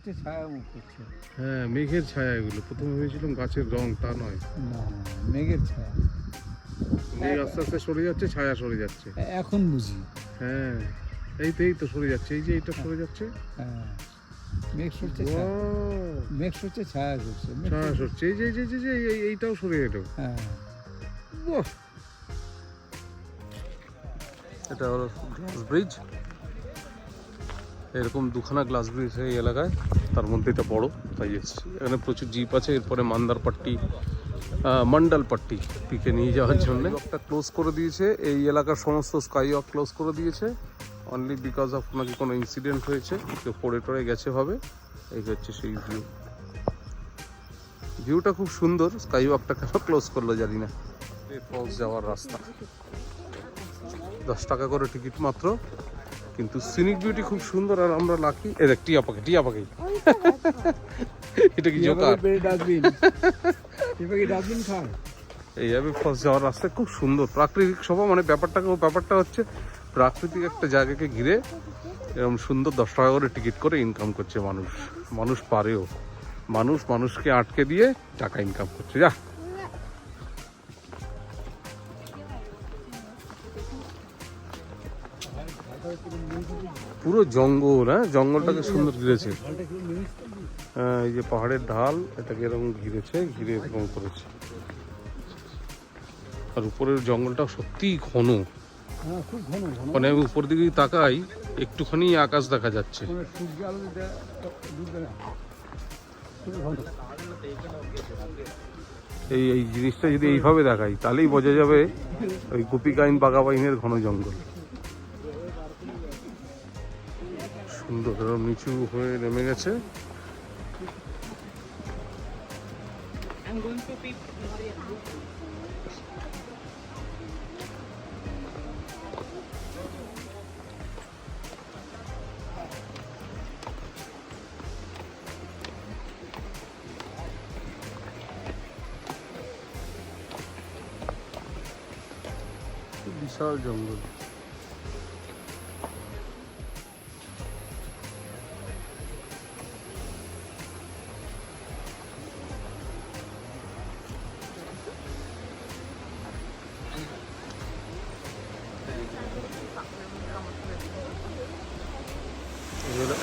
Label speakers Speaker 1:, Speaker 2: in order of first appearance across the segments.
Speaker 1: সূর্যের ছায়া মুখ করছে।
Speaker 2: হ্যাঁ, মেঘের ছায়া এগুলো। প্রথমে ভেবেছিলাম গাছের রং, তা নয়।
Speaker 1: না, মেঘের ছায়া।
Speaker 2: মেঘ আস্তে আস্তে সরে যাচ্ছে, ছায়া সরে যাচ্ছে।
Speaker 1: এখন বুঝি।
Speaker 2: হ্যাঁ, এই তো সরে যাচ্ছে, এই যে এইটা সরে যাচ্ছে।
Speaker 1: হ্যাঁ, মেঘ সরছে, মেঘ সরছে, ছায়া সরছে,
Speaker 2: ছায়া সরছে, এই যে এইটাও সরে এলো।
Speaker 1: হ্যাঁ,
Speaker 2: বাহ, এটা হলো গ্লাস ব্রিজ। এরকম দুখানা গ্লাস ব্রিজ এই এলাকায়, তার মধ্যে এটা বড়, তাই এসেছি। এখানে প্রচুর জিপ আছে। এরপরে মন্ডলপট্টি পিকে নিয়ে যাওয়ার জন্য একটা ক্লোজ করে দিয়েছে। এই এলাকার সমস্ত স্কাই ওয়াক ক্লোজ করে দিয়েছে অনলি বিকজ অফ নাকি কোনো ইনসিডেন্ট হয়েছে, কেউ পড়ে টড়ে গেছে হবে। এই হচ্ছে সেই ভিউটা খুব সুন্দর। স্কাই ওয়াকটা কেন ক্লোজ করলো জানি না। ফলস যাওয়ার রাস্তা, 10 টাকা করে টিকিট মাত্র, কিন্তু সিনিক বিউটি খুব সুন্দর। আর আমরা লাকি। এ দেখ, টিয়া পাখি এটা কি জোকার? এইভাবে ফলস যাওয়ার রাস্তা খুব সুন্দর, প্রাকৃতিক শোভা। মানে ব্যাপারটা হচ্ছে প্রাকৃতিক একটা জায়গাকে ঘিরে এরকম সুন্দর 10 টাকা করে টিকিট করে ইনকাম করছে মানুষ পারেও। মানুষকে আটকে দিয়ে টাকা ইনকাম করছে। যা, পুরো জঙ্গল। হ্যাঁ, জঙ্গলটাকে সুন্দর ঘিরেছে। হ্যাঁ, এই যে পাহাড়ের ঢাল, এটাকে এরকম ঘিরে এরকম করেছে। আর উপরের জঙ্গলটা সত্যিই ঘন। মানে আমি উপর দিকে তাকাই, একটুখানি আকাশ দেখা যাচ্ছে। এই জিনিসটা যদি এইভাবে দেখাই, তাহলেই বোঝা যাবে ওই গোপিকাইন বাঘাবাইনের ঘন জঙ্গল। সুন্দর, এরকম নিচু হয়ে নেমে গেছে। বিশাল জঙ্গল।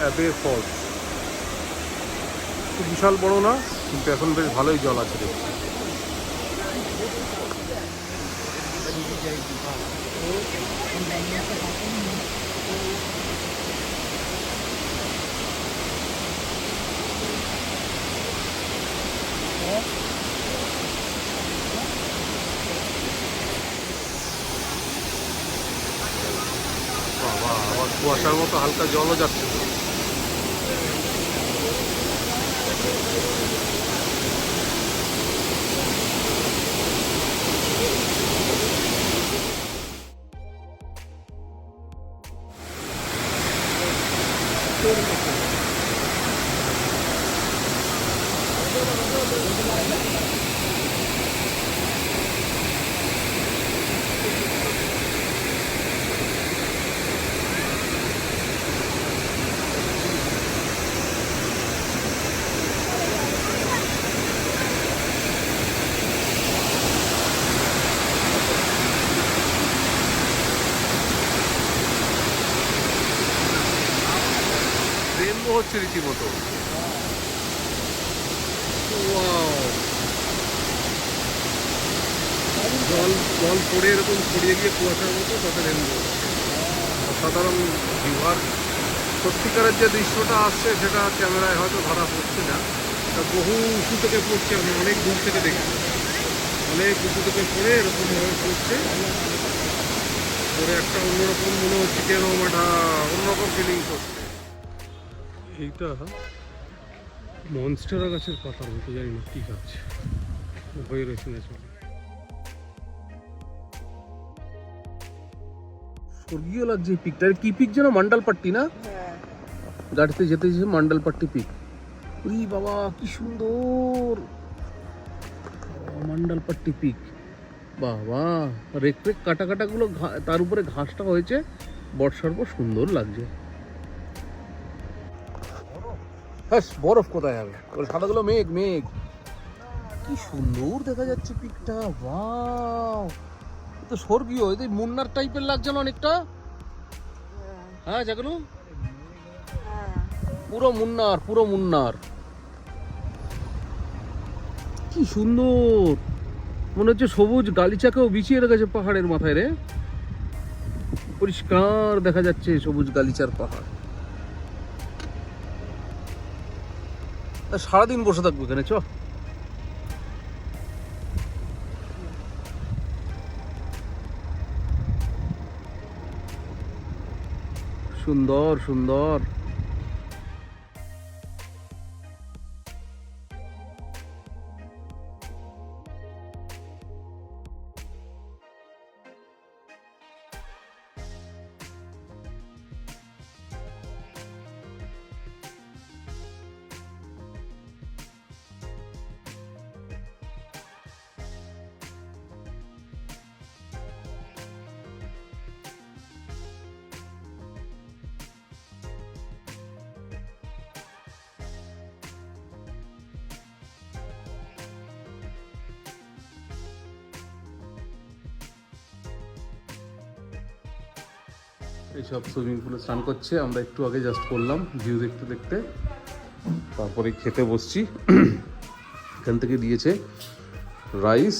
Speaker 2: অ্যাবে ফলস খুব বিশাল বড় না, কিন্তু এখন বেশ ভালোই জল আছে দেখছি। বাবা, আবার কুয়াশার মতো হালকা জলও যাচ্ছে। রেনবো হচ্ছে রীতিমতো। জল পড়ে এরকম ছড়িয়ে গিয়ে কুয়াশার মতো, তাতে রেনবো। অসাধারণ ভিউয়ার। সত্যিকারের যে দৃশ্যটা আসছে সেটা ক্যামেরায় হয়তো ধরা পড়ছে না। বহু উঁচু থেকে পড়ছে, আমি অনেক দূর থেকে দেখছি। অনেক উঁচু থেকে পড়ে এরকম ভাবে পড়ছে, পরে একটা অন্যরকম মনে হচ্ছে, কেন একটা অন্যরকম ফিলিং করছে। এইটা মনস্টেরা গাছের পাতার মতো, জানি না কি গাছ হয়ে রয়েছে না। স্বর্গীয় লাগছে পিকটা। কি পিক যেন? মন্ডলপট্টি না? গাড়িতে যেতে মন্ডলপট্টি পিক। ওই বাবা, কি সুন্দর মন্ডলপট্টি পিক। বাবা, রেক কাটা গুলো, তার উপরে ঘাসটা হয়েছে, বর্ষার পর সুন্দর লাগছে। হ্যাঁ, বরফ কোথায় যাবে? ওই সাদাগুলো মেঘ মেঘ। কি সুন্দর দেখা যাচ্ছে পিকটা, ওয়াও! এ তো স্বর্গীয়, এই মুন্নার টাইপের লাগছে না অনেকটা? হ্যাঁ জাগনু, পুরো মুন্নার, পুরো মুন্নার। কি সুন্দর, মনে হচ্ছে সবুজ গালিচাকেও বিছিয়ে রেখেছে পাহাড়ের মাথায় রে। পরিষ্কার দেখা যাচ্ছে সবুজ গালিচার পাহাড়। সারাদিন বসে থাকবো এখানে, চ। সুন্দর সুন্দর। এইসব সুইমিং পুলে স্নান করছে, আমরা একটু আগে জাস্ট করলাম ভিউ দেখতে দেখতে, তারপরে খেতে বসছি। এখান থেকে দিয়েছে রাইস,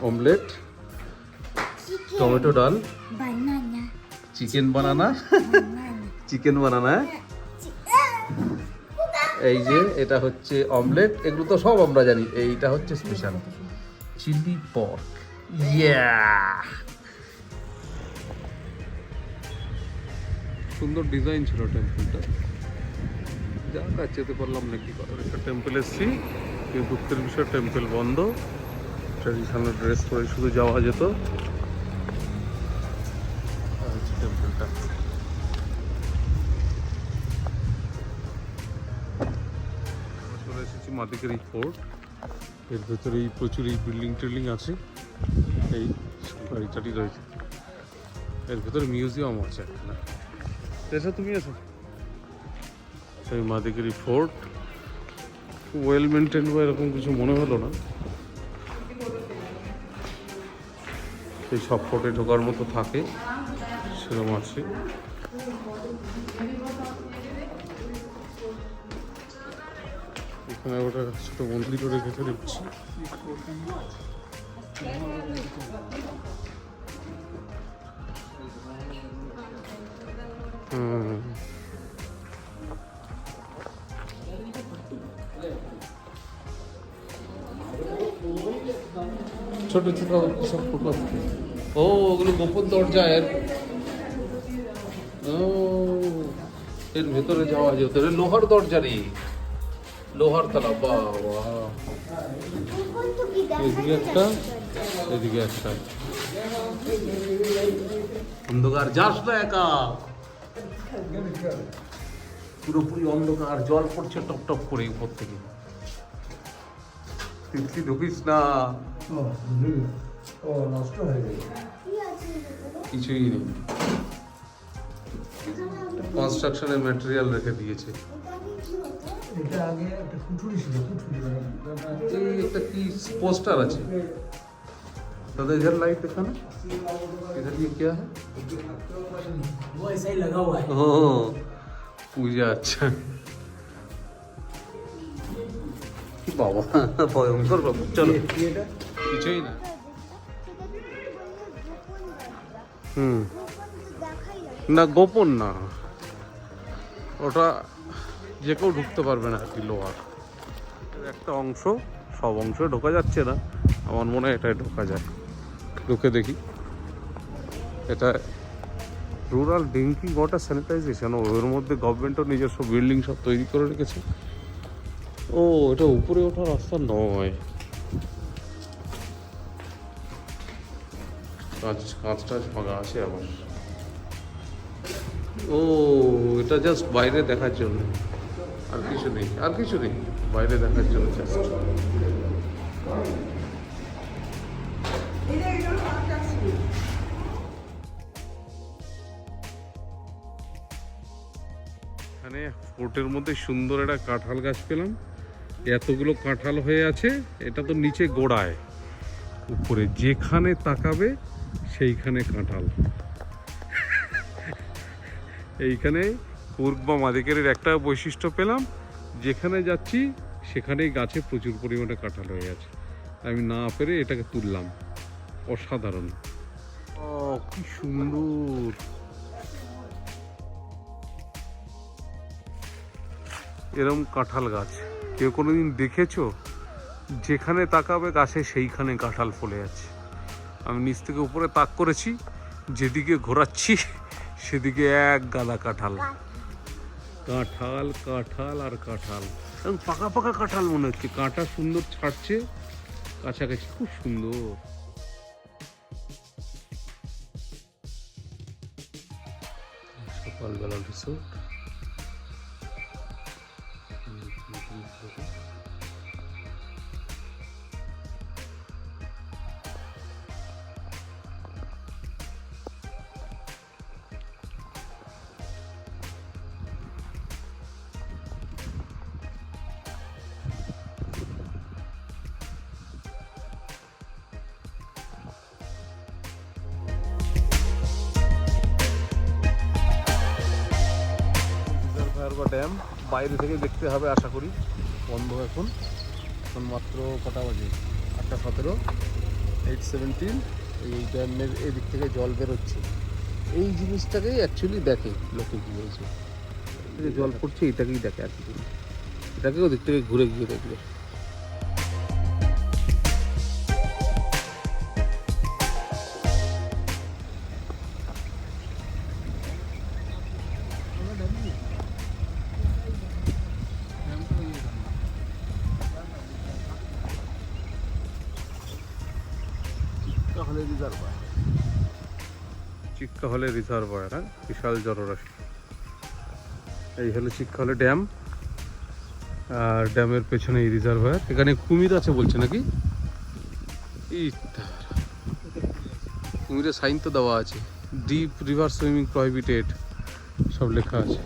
Speaker 2: অমলেট, টমেটো ডাল, চিকেন বানানা, চিকেন বানানা, এই যে এটা হচ্ছে অমলেট, এগুলো তো সব আমরা জানি। এইটা হচ্ছে স্পেশাল চিলি পর্ক। ইয়া, সুন্দর ডিজাইন ছিল টেম্পলটা, যা কাজ যেতে পারলাম না কি করার। একটা টেম্পল এসেছি, কিন্তু দুঃখের বিষয় টেম্পল বন্ধ। ট্র্যাডিশনাল ড্রেস পরে শুধু যাওয়া যেত। টেম্পলটা চলে এসেছি মাদিকেরি ফোর্ট। এর ভেতরেই প্রচুর এই বিল্ডিং টিল্ডিং আছে, এই গাড়ি টাড়ি রয়েছে। এর ভেতরে মিউজিয়াম আছে একটা। এসো, তুমি এসো। সেই মাদিকেরি ফোর্ট ওয়েল মেনটেন বা এরকম কিছু মনে হলো না। সেই সব ফোর্টে ঢোকার মতো থাকে সেরকম আছে। এখানে ওটা ছোট মন্দিরও রেখেছে দেখছি। ছোট ছোট সব ফটো। ও, ওগুলো গোপন দরজা। এর ভেতরে যাওয়া যেত, লোহার দরজা রে, লোহার তালা। বাবা, এদিকে একটা, এদিকে একটা। অন্ধকার, যাস না একা, পুরোপুরি অন্ধকার। জল পড়ছে টপ টপ করে উপর থেকে। তিতলি ঢুকিস না, কিছুই নেই। কনস্ট্রাকশনের ম্যাটেরিয়াল রেখে দিয়েছে। এই একটা কি পোস্টার আছে, दादा इधर लाइट दिखाना, इधर ये क्या है?
Speaker 3: वो ऐसा ही लगा हुआ है।
Speaker 2: ओह, पूजा। अच्छा বাবা, ভয়ঙ্কর বাবু। চলো, কিছুই না। না, গোপন না, ওটা যে কেউ ঢুকতে পারবে না আর কি। লোহার একটা অংশ, সব অংশ ঢোকা যাচ্ছে না। আমার মনে হয় এটাই ঢোকা যায়। ঢুকে দেখি। এটা রুরাল ড্রিঙ্কিং ওয়াটার স্যানিটাইজেশন। ওর মধ্যে গভর্নমেন্টও নিজস্ব বিল্ডিং সব তৈরি করে রেখেছে। ও, এটা উপরে ওঠার রাস্তা নয়। কাঁচ টাচ ভাঙা আছে আবার। ও, এটা জাস্ট বাইরে দেখার জন্য, আর কিছু নেই, আর কিছু নেই। বাইরে দেখার জন্য জাস্ট। এখানে এখানে ফোর্টের মধ্যে সুন্দর একটা কাঁঠাল গাছ পেলাম। এতগুলো কাঁঠাল হয়ে আছে, এটা তো নিচে গোড়ায়, উপরে যেখানে তাকাবে সেইখানে কাঁঠাল। এইখানে কুর্গ বা মাদিকেরের একটা বৈশিষ্ট্য পেলাম, যেখানে যাচ্ছি সেখানেই গাছে প্রচুর পরিমাণে কাঁঠাল হয়ে আছে। আমি না পেরে এটাকে তুললাম, অসাধারণ। ও কি সুন্দর! এরম কাঁঠাল গাছ কেউ কোনোদিন দেখেছো? যেখানে তাকাবে গাছে সেইখানে কাঁঠাল ফলে আছে। আমি নিচ থেকে উপরে তাক করেছি, যেদিকে ঘোরাচ্ছি সেদিকে এক গাদা কাঁঠাল, কাঁঠাল কাঁঠাল আর কাঁঠাল। এবং পাকা পাকা কাঁঠাল মনে হচ্ছে, কাঁটা সুন্দর ছাড়ছে কাছাকাছি, খুব সুন্দর। সকালবেলা রিসোর্ট, বা ড্যাম বাইরে থেকে দেখতে হবে আশা করি। বন্ধ এখন, এখন মাত্র কটা বাজে? 8:17, 8:17। এই ড্যামের এদিক থেকে জল বেরোচ্ছে, এই জিনিসটাকেই অ্যাকচুয়ালি দেখে লোকে, কী হয়েছে জল পড়ছে এটাকেই দেখে আর কি, এটাকে ওদিক থেকে ঘুরে গিয়ে দেখবে। চিক্কাহলে রিজার্ভার, হ্যাঁ, বিশাল জলরাশি। এই হলো চিক্কাহলে ড্যাম, আর ড্যামের পেছনে এই রিজার্ভার। এখানে কুমির আছে বলছে নাকি? কুমিরের সাইন তো দেওয়া আছে, ডিপ রিভার সুইমিং প্রহিবিটেড, সব লেখা আছে।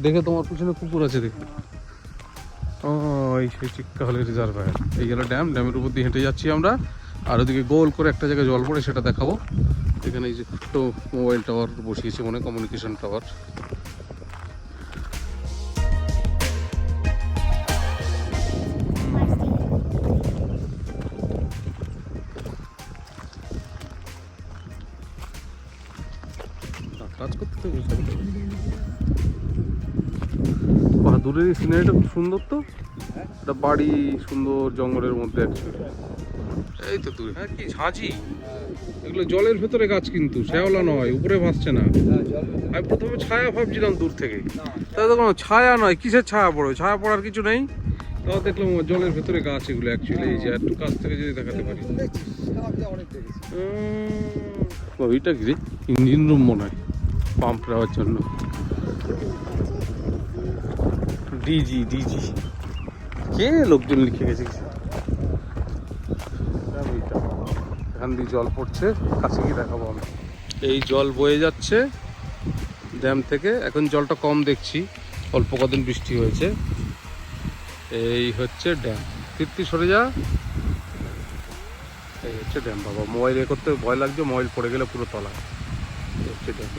Speaker 2: দেখে তোমার পিছনে কুকুর আছে দেখে। ও এই সেই চিক্কাহলে রিজার্ভার। এই গেল ড্যাম, ড্যামের উপর দিয়ে হেঁটে যাচ্ছি আমরা। আর ওদিকে গোল করে একটা জায়গায় জল পড়ে, সেটা দেখাবো। এখানে এই যে ছোট্ট মোবাইল টাওয়ার বসিয়েছে, মনে কমিউনিকেশন টাওয়ার। কাজ করতে হবে। বাহাদুরের সিনারিটা খুব সুন্দর তো, একটা বাড়ি সুন্দর জঙ্গলের মধ্যে অ্যাকচুয়ালি। এই তো তুই, হ্যাঁ, কি ঝাঁঝি, এগুলো জলের ভেতরে গাছ কিন্তু, শ্যাওলা নয়, উপরে ভাসছে না। আমি প্রথমে ছায়া ভাবছিলাম দূর থেকে, তাই দেখো ছায়া নয়, কিসের ছায়া পড়বে, ছায়া পড়ার কিছু নেই। তাও দেখলাম জলের ভেতরে গাছ এগুলো অ্যাকচুয়ালি। এই যে একটু কাছ থেকে যদি দেখাতে পারি, ওইটা কি রে, ইঞ্জিন রুম মনে হয়, পাম্প দেওয়ার জন্য। ডিজি ডিজি কে লোকজন লিখে গেছে। এখান দিয়ে জল পড়ছে, কাছে গিয়ে দেখাবো আমি। এই জল বয়ে যাচ্ছে ড্যাম থেকে, এখন জলটা কম দেখছি, অল্প কদিন বৃষ্টি হয়েছে। এই হচ্ছে ড্যাম, কীর্তি সরে যা। এই হচ্ছে ড্যাম। বাবা মোবাইল করতে ভয় লাগছে, মোবাইল পড়ে গেলে পুরো তলা। এই হচ্ছে ড্যাম।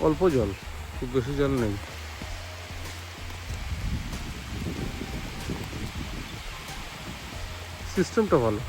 Speaker 2: অল্প জল, খুব বেশি জল নেই। সিস্টেমটা ভালো।